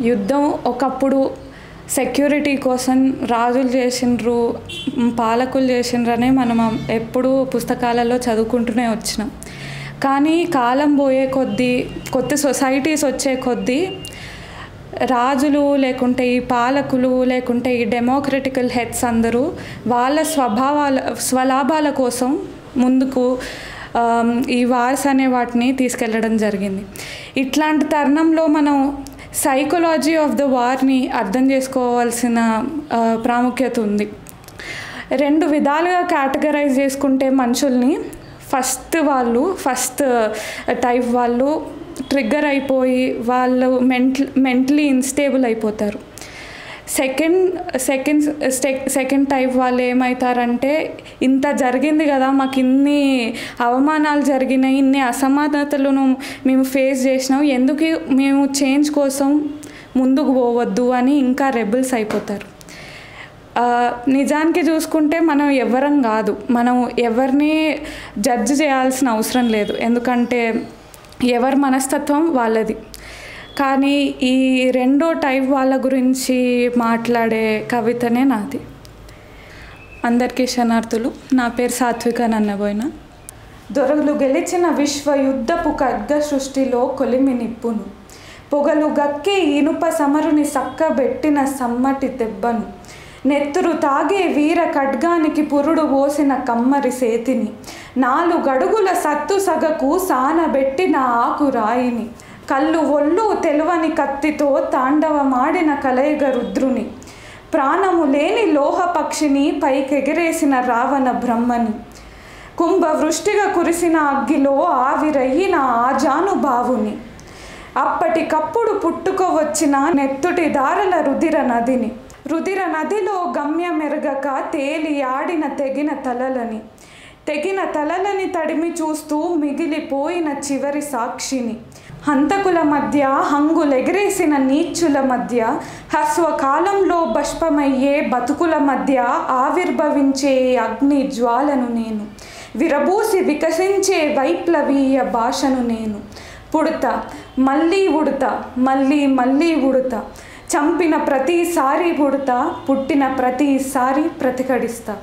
యుద్ధం ఒకప్పుడు సెక్యూరిటీ కోసం రాజులు చేసిండ్రు, పాలకులు చేసిండ్రనే మనం ఎప్పుడూ పుస్తకాలలో చదువుకుంటూనే వచ్చినాం. కానీ కాలం పోయే కొద్దీ, కొత్త సొసైటీస్ వచ్చే కొద్దీ రాజులు లేకుంటే ఈ పాలకులు లేకుంటే ఈ డెమోక్రటికల్ హెడ్స్ అందరూ వాళ్ళ స్వలాభాల కోసం ముందుకు ఈ వార్స్ అనే వాటిని తీసుకెళ్ళడం జరిగింది. ఇట్లాంటి తరుణంలో మనం సైకాలజీ ఆఫ్ ద వార్ని అర్థం చేసుకోవాల్సిన ప్రాముఖ్యత ఉంది. 2 విధాలుగా కేటగరైజ్ చేసుకుంటే మనుషుల్ని, ఫస్ట్ టైప్ వాళ్ళు ట్రిగ్గర్ అయిపోయి వాళ్ళు మెంటలీ ఇన్స్టేబుల్ అయిపోతారు. సెకండ్ టైప్ వాళ్ళు ఏమవుతారంటే, ఇంత జరిగింది కదా, మాకు ఇన్ని అవమానాలు జరిగినాయి, ఇన్ని అసమానతలను మేము ఫేస్ చేసినాం, ఎందుకు మేము చేంజ్ కోసం ముందుకు పోవద్దు అని ఇంకా రెబల్స్ అయిపోతారు. నిజానికి చూసుకుంటే మనం ఎవ్వరం కాదు, మనం ఎవరిని జడ్జ్ చేయాల్సిన అవసరం లేదు, ఎందుకంటే ఎవరి మనస్తత్వం వాళ్ళది. కానీ ఈ 2వ టైప్ వాళ్ళ గురించి మాట్లాడే కవితనే నాది. అందరికీ శరణార్థులు. నా పేరు సాత్విక నన్నబోయిన. దొరలు గెలిచిన విశ్వయుద్ధపు ఖడ్గ సృష్టిలో కొలిమి నిప్పును, పొగలు గక్కే ఇనుప సమరుని సక్కబెట్టిన సమ్మటి దెబ్బను, నెత్తురు తాగే వీర ఖడ్గానికి పురుడు పోసిన కమ్మరి సేతిని, 4 అడుగుల సత్తు సగకు సానబెట్టిన ఆకురాయిని, కళ్ళు ఒళ్ళు తెలువని కత్తితో తాండవమాడిన కలైగ రుద్రుని, ప్రాణము లేని లోహపక్షిని పైకెగిరేసిన రావణ బ్రహ్మని, కుంభవృష్టిగా కురిసిన అగ్గిలో ఆవిరయ్యిన ఆజానుభావుని, అప్పటికప్పుడు పుట్టుకోవచ్చిన నెత్తుటి దారల రుధిర నదిలో గమ్యమెరగక తేలి ఆడిన తెగిన తలలని తడిమి చూస్తూ మిగిలిపోయిన చివరి సాక్షిని, హంతకుల మధ్య హంగులెగిరేసిన నీచుల మధ్య హస్వకాలంలో భస్మమయ్యే బతుకుల మధ్య ఆవిర్భవించే అగ్ని జ్వాలను నేను, విరబూసి వికసించే వైప్లవీయ భాషను నేను, పుడతా మళ్ళీ ఉడతా, మళ్ళీ ఉడతా, చంపిన ప్రతిసారి పుడతా, పుట్టిన ప్రతిసారి ప్రతిఘటిస్తా.